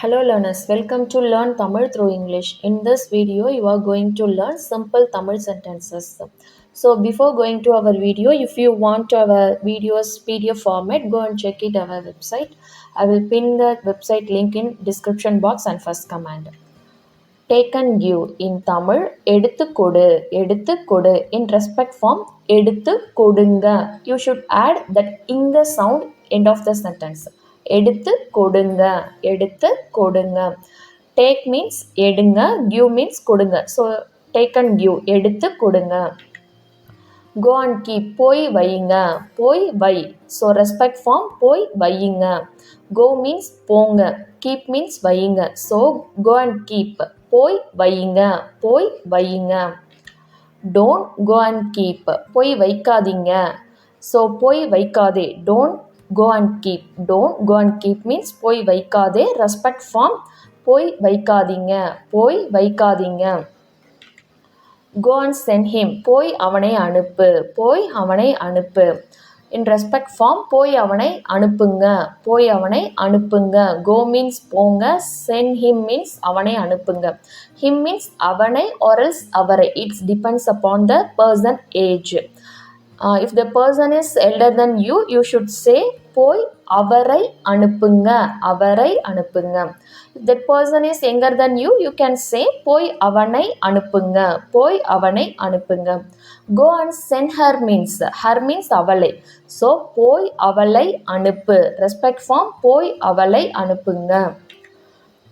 Hello learners, welcome to Learn Tamil through English. In this video, you are going to learn simple Tamil sentences. So before going to our video, if you want our videos PDF format, go and check it our website. I will pin the website link in description box and first command. Take and give in Tamil, எடுத்து கொடு, எடுத்து கொடு. In respect form, எடுத்து கொடுங்க. You should add that inga sound end of the sentence. எடுத்து கொடுங்க, எடுத்து கொடுங்க. Take means எடுங்க, give means கொடுங்க. So take and give, எடுத்து கொடுங்க. Go and keep, போய் வையுங்க, போய் வை. So respect form, போய் வையுங்க. Go means போங்க, keep means வையுங்க. So go and keep, போய் வையுங்க, போய் வையுங்க. Don't go and keep, போய் வைக்காதீங்க. So போய் வைக்காதே, don't go and keep. Don't go and keep means போய் வைக்காதே. Respect form, போய் வைக்காதீங்க, போய் வைக்காதீங்க. Go and send him, போய் அவனை அனுப்பு, போய் அவனை அனுப்பு. In respect form, போய் அவனை அனுப்புங்க, போய் அவனை அனுப்புங்க. Go means போங்க, send him means அவனை அனுப்புங்க. Him means அவனை or else அவரை. It depends upon the person age. If the person is elder than you, you should say போய் அவரை அனுப்புங்க, அவரை அனுப்புங்க. If that person is younger than you, you can say போய் அவனை அனுப்புங்க, போய் அவனை அனுப்புங்க. Go and send her means அவளை. So போய் அவளை அனுப்பு. Respect form, போய் அவளை அனுப்புங்க.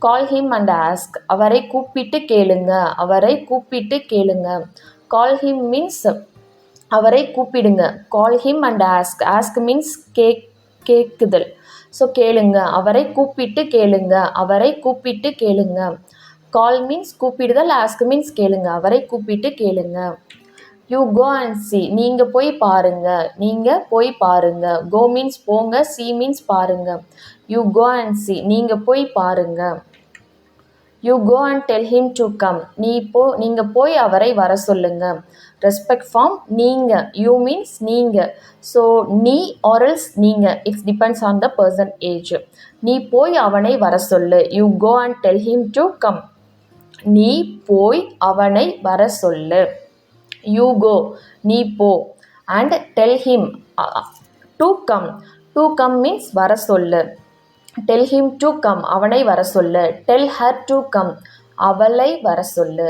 Call him and ask, அவரை கூப்பிட்டு கேளுங்க, அவரை கூப்பிட்டு கேளுங்க. Call him means அவரை கூப்பிடுங்க. Call him and ask. Ask means கேக்குதல். ஸோ கேளுங்க, அவரை கூப்பிட்டு கேளுங்க, அவரை கூப்பிட்டு கேளுங்க. கால் மீன்ஸ் கூப்பிடுதல், ஆஸ்க் மீன்ஸ் கேளுங்க, அவரை கூப்பிட்டு கேளுங்க. யூ கோ அண்ட் see, நீங்கள் போய் பாருங்க, நீங்கள் போய் பாருங்க. கோ மீன்ஸ் போங்க, see மீன்ஸ் பாருங்க. யூ கோ அண்ட் see, நீங்கள் போய் பாருங்க. You go and tell him to come, நீங்கள் போய் அவரை வர சொல்லுங்க. ரெஸ்பெக்ட் ஃபார்ம் நீங்கள், யூ மீன்ஸ் நீங்கள். ஸோ நீ or else நீங்கள், it's depends on the person age. நீ போய் அவனை வர சொல்லு. You go and tell him to come, நீ போய் அவனை வர சொல்லு. யூ கோ, நீ போ. And tell him to come, to come means வர சொல்லு. Tell him to come, அவனை வர சொல்லு. Tell her to come, அவளை வர சொல்லு.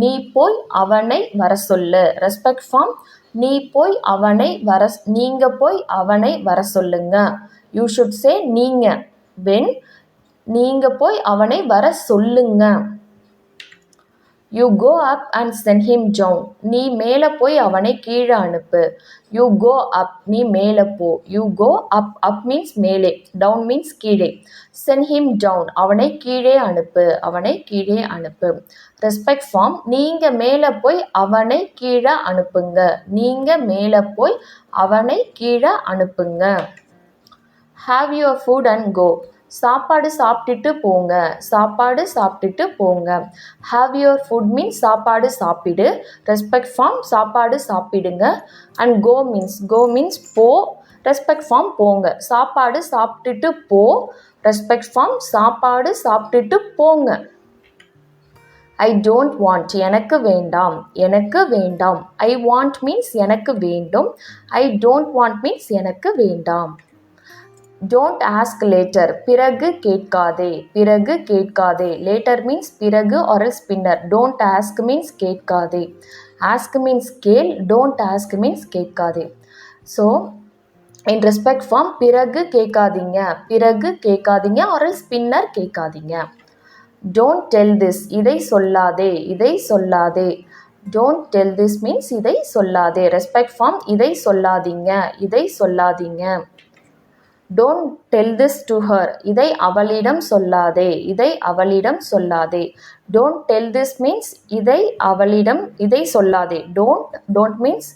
நீ போய் அவனை வர சொல்லு. ரெஸ்பெக்ட் ஃபார்ம், நீ போய் அவனை வர, நீங்க போய் அவனை வர சொல்லுங்க. யூ ஷுட் சே நீங்க when, நீங்க போய் அவனை வர சொல்லுங்க. You go up and send him down, நீ மேலே போய் அவனை கீழே அனுப்பு. யூ கோ அப், நீ மேலே போ. You go up, up means மேலே, டவுன் மீன்ஸ் கீழே. சென்ட் him down, அவனை கீழே அனுப்பு, அவனை கீழே அனுப்பு. ரெஸ்பெக்ட் ஃபார்ம், நீங்கள் மேலே போய் அவனை கீழே அனுப்புங்க, நீங்கள் மேலே போய் அவனை கீழே அனுப்புங்க. ஹாவ் யுவர் ஃபுட் அண்ட் கோ, சாப்பாடு சாப்பிட்டுட்டு போங்க, சாப்பாடு சாப்பிட்டுட்டு போங்க. ஹாவ் யுவர் ஃபுட் மீன்ஸ் சாப்பாடு சாப்பிடு. ரெஸ்பெக்ட் ஃபார்ம், சாப்பாடு சாப்பிடுங்க. அண்ட் கோ மீன்ஸ் போ. ரெஸ்பெக்ட் ஃபார்ம் போங்க. சாப்பாடு சாப்பிட்டுட்டு போ. ரெஸ்பெக்ட் ஃபார்ம், சாப்பாடு சாப்பிட்டுட்டு போங்க. ஐ டோன்ட் வாண்ட், எனக்கு வேண்டாம், எனக்கு வேண்டாம். ஐ வாண்ட் மீன்ஸ் எனக்கு வேண்டும். ஐ டோன்ட் வாண்ட் மீன்ஸ் எனக்கு வேண்டாம். டோன்ட் ஆஸ்க் லேட்டர், பிறகு கேட்காதே, பிறகு கேட்காதே. லேட்டர் மீன்ஸ் பிறகு or else பின்னர். டோன்ட் ஆஸ்க் மீன்ஸ் கேட்காதே. ஆஸ்க் மீன்ஸ் கேள், டோன்ட் ஆஸ்க் மீன்ஸ் கேட்காதே. ஸோ இன் ரெஸ்பெக்ட் ஃபார்ம், பிறகு கேட்காதீங்க, பிறகு கேட்காதீங்க or else பின்னர் கேட்காதீங்க. டோன்ட் டெல் திஸ், இதை சொல்லாதே, இதை சொல்லாதே. டோன்ட் டெல் திஸ் மீன்ஸ் இதை சொல்லாதே. ரெஸ்பெக்ட் ஃபார்ம், இதை சொல்லாதீங்க, இதை சொல்லாதீங்க. Don't tell this to her, இதை அவளிடம் சொல்லாதே, இதை அவளிடம் சொல்லாதே. டோன்ட் டெல் திஸ் மீன்ஸ் இதை அவளிடம், இதை சொல்லாதே. Don't means,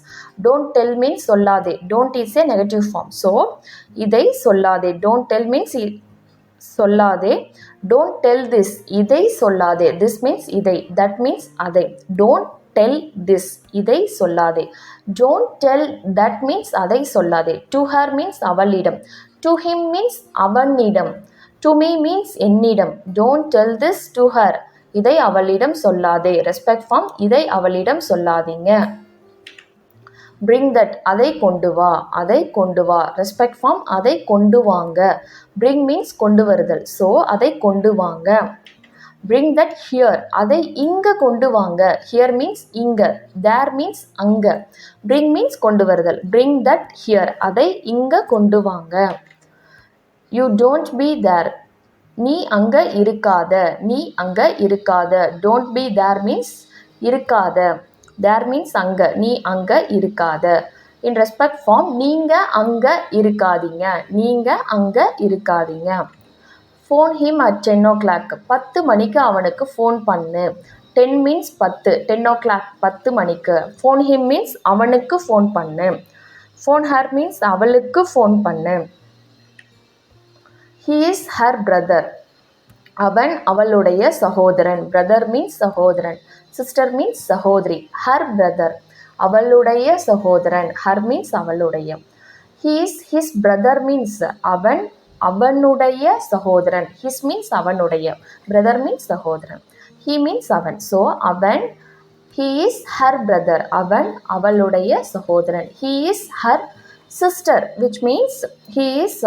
don't tell means சொல்லாதே. Don't is a negative form. So இதை சொல்லாதே. டோன்ட் டெல் மீன்ஸ் சொல்லாதே. டோன்ட் டெல் திஸ், இதை சொல்லாதே. திஸ் மீன்ஸ் இதை, தட் மீன்ஸ் அதை. டோன்ட் டெல் திஸ், இதை சொல்லாதே. டோன்ட் டெல் தட் மீன்ஸ் அதை சொல்லாதே. டு ஹர் மீன்ஸ் அவளிடம். டு ஹிம் மீன்ஸ் அவனிடம். To me means என்னிடம். Don't tell this to her. இதை அவளிடம் சொல்லாதே. Respect form இதை அவளிடம் சொல்லாதீங்க. Bring that அதை கொண்டு வா. அதை கொண்டு வா. Respect form அதை கொண்டு வாங்க. Bring means கொண்டு வருதல். So அதை கொண்டு வாங்க. Bring that here. அதை இங்க கொண்டு வாங்க. Here means இங்க. There means அங்க. Bring means கொண்டு வருதல். Bring that here. அதை இங்க கொண்டு வாங்க. You don't be there. நீ அங்க இருக்காத. நீ அங்க இருக்காத. Don't be there means இருக்காத. There means அங்க. நீ அங்க இருக்காத. In respect form நீங்க அங்க இருக்காதீங்க. நீங்க அங்க இருக்காதீங்க. Phone him at 10 o'clock. 10 மணிக்கு அவனுக்கு ஃபோன் பண்ணு. 10 means 10. 10 o'clock 10 மணிக்கு. Phone him means அவனுக்கு ஃபோன் பண்ணு. Phone her means அவளுக்கு ஃபோன் பண்ணு. He is her brother. அவன் அவளுடைய சகோதரன். Brother means சகோதரன். Sister means சகோதரி. Her brother. அவளுடைய சகோதரன். Her means அவளுடைய. He is his brother means அவன் அவனுடைய சகோதரன். His means அவனுடைய. Brother means சகோதரன். He means அவன். So அவன். He is her brother. அவன் அவளுடைய சகோதரன். He is her sister, which means he is.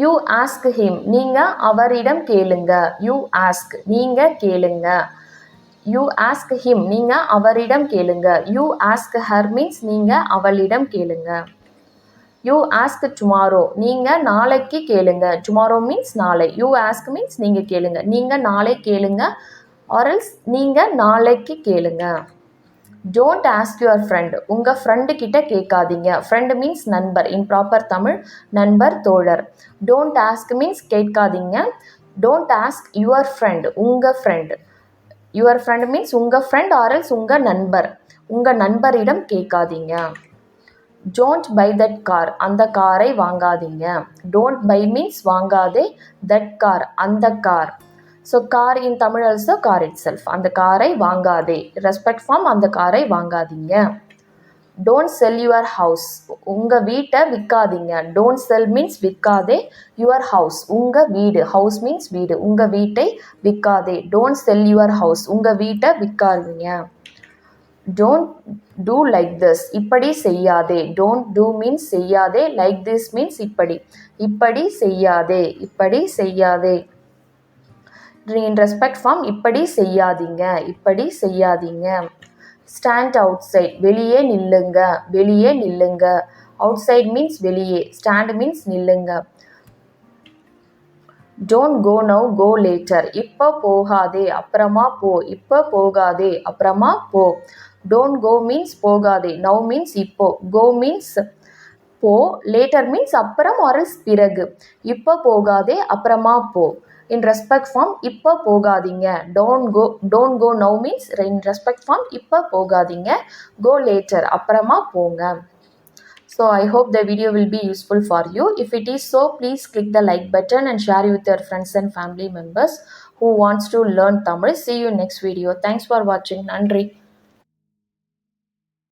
You ask him. நீங்க அவரிடம் கேளுங்க. You ask. நீங்க கேளுங்க. You ask him. நீங்க அவரிடம் கேளுங்க. You ask her means நீங்க அவளிடம் கேளுங்க. You ask tomorrow. நீங்க நாளைக்கு கேளுங்க. Tomorrow means நாளை. You ask means நீங்க கேளுங்க. நீங்க நாளை கேளுங்க. Or else நீங்க நாளைக்கு கேளுங்க. Don't ask your friend. உங்க ஃப்ரெண்டு கிட்ட கேட்காதீங்க. Friend means நண்பர். In proper தமிழ் நண்பர் தோழர். Don't ask means கேட்காதீங்க. Don't ask your friend. உங்க friend. Your friend means உங்க friend or else உங்க நண்பர். உங்க நண்பரிடம் கேட்காதீங்க. Don't buy that car. அந்த காரை வாங்காதீங்க. Don't buy means வாங்காதே. That car. அந்த car. So car in Tamil also car itself. அந்த காரை வாங்காதே. Respect form அந்த காரை வாங்காதீங்க. Don't sell your house. உங்க வீட்டை விற்காதீங்க. Don't sell means விற்காதே. Your house. உங்க வீடு. House means வீடு. உங்க வீட்டை விற்காதே. Don't sell your house. உங்க வீட்டை விற்காதீங்க. Don't do like this. இப்படி செய்யாதே. Don't do means செய்யாதே. Like this means இப்படி. இப்படி செய்யாதே. இப்படி செய்யாதே. In respect form இப்படி செய்யாதீங்க. இப்படி செய்யாதீங்க. Stand outside. வெளியே நில்லுங்க. வெளியே நில்லுங்க. Outside means வெளியே. Stand means நில்லுங்க. Don't go now, go later. இப்போ போகாதே. அப்புறமா போ. இப்போ போகாதே. அப்புறமா போ. Don't go means போகாதே. Now means இப்போ. Go means போ. Later means அப்புறம் or else பிறகு. இப்போ போகாதே. அப்புறமா போ. In respect form இப்போ போகாதீங்க. Don't go now means in respect form இப்போ போகாதீங்க. Go later. அப்புறமா போங்க. So I hope the video will be useful for you. If it is so, please click the like button and share with your friends and family members who wants to learn Tamil. See you next video. Thanks for watching. நன்றி.